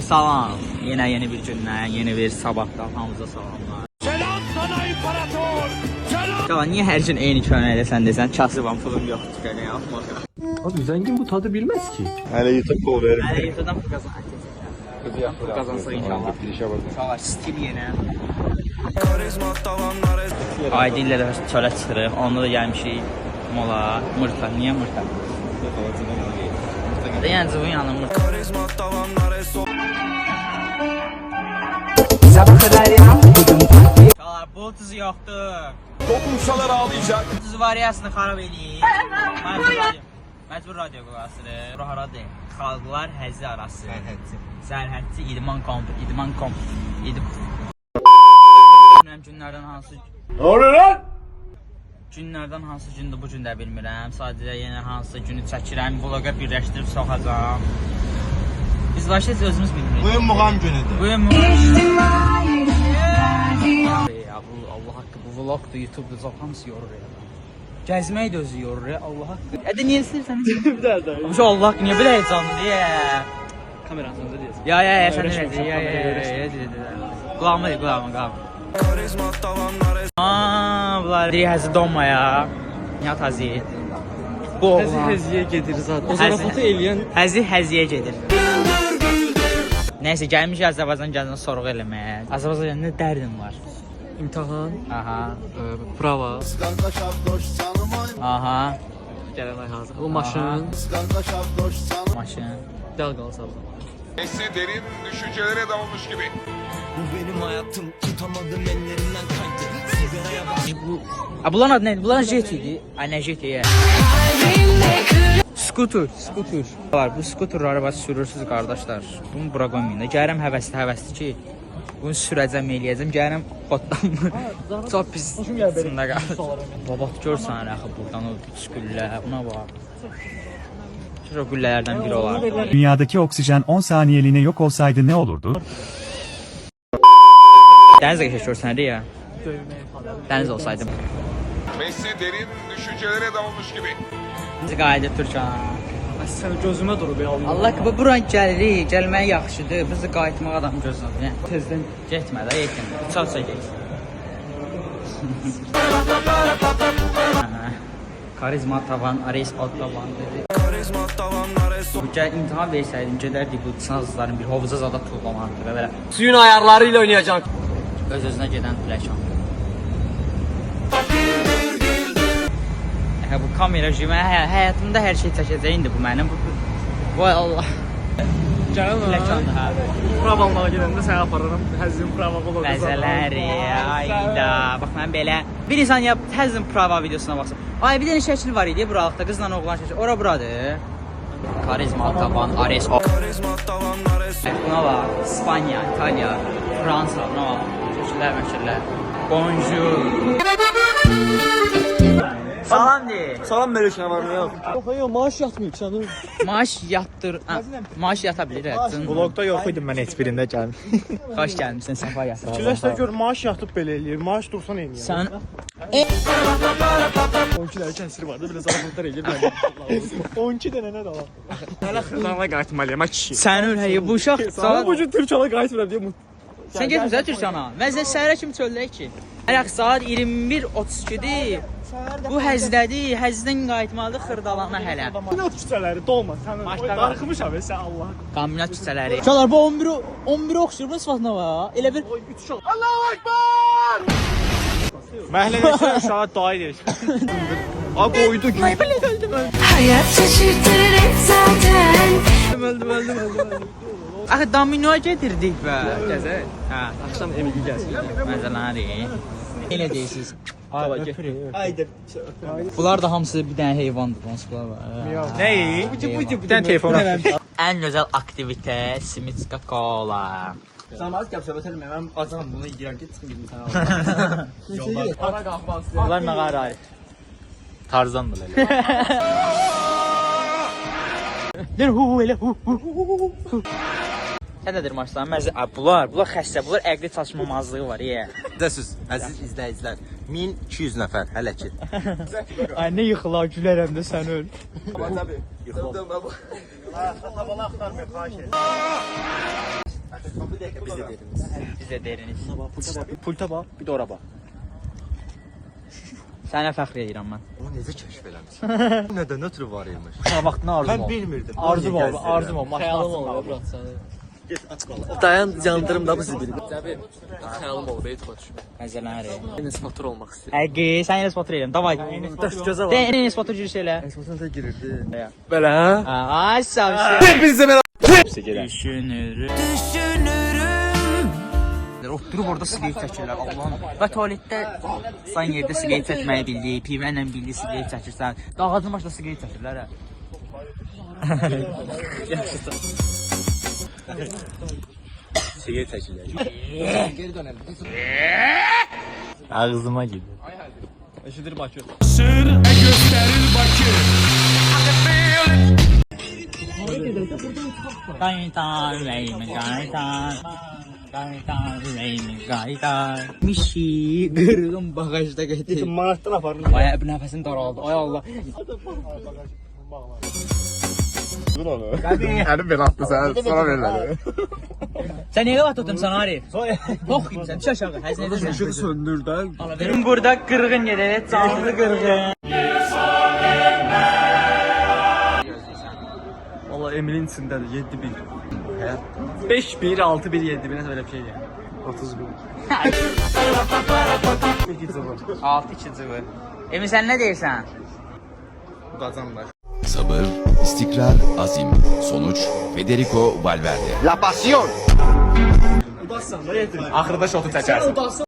Salam. Yeni bir gündən, yeni bir sabahdan hamıza salamlar. Selam sana imparator. Selam. Qala niyə hər gün eyni köynəklə sən desən, kasıbam, pulum yoxdur köynək almağa. Abi zengin bu tadı bilmez ki. Hele YouTube kol verir. Hələ YouTube'dan pul qazanacaq. Pul qazansaq inşallah. İnşallah Steam yenə. Aydın ilə də çölə çıxırıq. Onda da gəlmişik mola. Mırta. Niyə mırta? Yəni cıvın yanı mırta. Çalar, bu tuzu yoxdur. Dokunsalar ağlayacak. Tuzu variyasını xarab eləyir. Məcbur radio qulaqasıdır. Bura haradır? Xalqlar həzzi arası. Sərhədçi idman kampı. Günlərdən hansı... Ne oluyor lan? Günlərdən hansı gündür bu gün də bilmirəm. Sadəcə yenə hansı günü çəkirəm, vloqa birləşdirib soxacam. Biz başqa özümüz bilmirik. Bugün muğam günüdür. Bugün muğam. Allah haqqı bu vlogdur, YouTube'da çox hamısı yorur ya. Gəzmək də özü yorur ya, Allah haqqı. Ədə niyə istəyirsən? Bir daha da. Bu Allah haqqı niyə belə heyecanlıdır ya? Kameranın önündə deyəsən. Ya, sən nə deyirsən? Qulağıma. Bunlar həzi donma ya. Nihat Həzi. Bu oğlan. Həziyə gedir zaten. O zarafatı eləyən Həziyə gedir. Nəysə, gəlmiş Azərbaycan gəzini sorğu eləməyə. Azərbaycan nə dərdin var? imtahan, Aha. prava, Aha. gələn ay hazır. O maşın, Maşın. dəl qalsa. Messi derin düşüncelere dalmış gibi. Bu benim hayatım, tutamadım ellerimden kaydı. Sigaraya bak. Bunların adı neydi? Bunların jet idi. Ay nə jet ya? Skuter. Var, bu skuterları baş sürürsüz qardaşlar. Bunu bura qoymayın da. Gəlirəm həvəsli ki, bunu sürəcəm, eləyəcəm. Gəlirəm botdan. Çox pis. Sında qalır. Babat görsən axı buradan o güllə. Buna bax. Şu güllələrdən biri olardı. Dünyadaki oksijen 10 saniyeliğine yok olsaydı ne olurdu? Dənizə keçək görsən ya. Dəniz olsaydım. Messi derin düşüncelere dalmış gibi. Bizi qayıdıb Türkan. Sən gözümə durub ya. Allah ki, bu buran gəlirik, gəlmək yaxşıdır. Bizi qayıtmaq adam gözlədir. Yəni, tezdən getmə də, yetin. Çal get. Karizma tavan, Ares alt tavan dedi. Bu gəl imtihan versəydim, gedərdik bu sazların bir hovuza zada tuğlamandır və belə. Suyun ayarlarıyla oynayacaq. Öz-özünə gedən fləkan. Bu kamera jimə, həyatımda hər şey çəkəcək indi bu mənim. Vay Allah. Gəlin Fləkandır, hə. Pravallara gedəndə səni aparıram. Həzin prava olur. Məzələri, ayda. Bax, mən belə. Bir insan ya həzin prava videosuna baxsın. Ay, bir dənə şəkil var idi buralıqda, qızla oğlan şəkil. Ora buradır. Karizma taban, Ares. Buna bax, İspanya, İtalya, Fransa, buna bax. Şəkillər. Bonjour. Salam de. Salam verirsən var mı yox? Yox, maaş yatmıyor sənin. Maaş yata bilir. Vlogda yok idim ben hiçbirinde gelmiş. Xoş gəlmisən, səfa yatır. Güləşdə gör maaş yatıb belə eləyir. Maaş dursan eləyir. Sən 12 dənə kəsir vardı, belə zarafatlar eləyir mən. 12 dənə nə də var? Hələ xırdağa qayıtmalıyam kişi. sən öyle bu uşaq. Sana bu gün Türkçana qayıtmıram deyə Sən getmirsən Türkana. Mən sizə səhərə kimi çöldəyik ki. Hər saat 21:32-dir. Bu həzdədir. Həzdən qayıtmalıdır Xırdalana hələ. Kombinat küçələri dolma. Sən darıxmışam sən Allah. Kombinat küçələri. Uşaqlar bu 11-i oxşur bu sıfatına var. Elə bir Allahu Ekber! Məhəllədə uşağa dua edir. A qoydu gün. Hayat şaşırtır hep zaten. öldüm. Axı dominoya getirdik bə. Gəzək. Hə. Axşam evə gəlsin. Məzələri. Elə deyirsiniz. Haydi. Bunlar da hamısı bir dənə heyvandır. Hansılar var. Nəyi? Bir dənə telefon. Ən gözəl aktivitə Simitska Cola. Sən az gəp söhbət eləmə. Mən acam bunu yeyirəm ki, çıxım gedim sənə. Ara qalxmaq istəyirəm. Bunlar nə qədər aid? Tarzandır elə. Dur hu elə hu. Nədir maçlar? Bunlar xəstə, bunlar əqli çatışmamazlığı var ya. Siz əziz izləyicilər, 1200 nəfər hələ ki. Ay nə yıxılar gülərəm də sən öl. Biz də deriniz. Pulta bak, bir de ora bak. Sənə fəxr edirəm mən. Onu necə kəşf eləmişsən? Nədən ötürü var imiş? Sana vaxtına arzum Mən oldu. bilmirdim. Arzum oldu, arzum oldu. Xəyalım oldu bura səni. Dayan yandırım da bu zibili. Cəbi. Xəyalım oldu, etibar düşmə. Məzələnir. Enes Batur olmaq istəyirəm. Həqiqi, sən Enes Batur edirəm. Davay. Dərs gözə De Enes Batur giriş elə. Esmasına da girirdi. Belə hə? Ay sağ ol. Oturub orada siqaret çəkirlər, Allahım. Və tualetdə san yerdə siqaret çəkməyi bildi, pivənlə bildi siqaret çəkirsən. Dağacın başında siqaret çəkirlər hə. Sigar çəkirlər. Ağzıma gidiyor. Eşidir Bakı. Qaytan, reymi, qaytan. Qaytan, reymi, qaytan. Mişi, qırğın bağajda gətir. Manattan aparın. Ay, bu nəfəsim daraldı. Ay Allah. Əlim belə atdı sən, sonra verirlər. Sən niyə vaxt tutdun sən Arif? Yox, sən düş aşağı. Həzin edirsən. Işığı söndür də. Benim burada qırğın gedir, canlı qırğın. Valla Emil'in içindədir 7-1. 5-1, 6-1, 7-1 nəsə belə bir şeydir. 31. 6-2 cıvı. Emin sən nə deyirsən? Qazanlar. Sabır, istikrar, azim. Sonuç Federico Valverde. La pasión. Axırda şotu çəkərsən.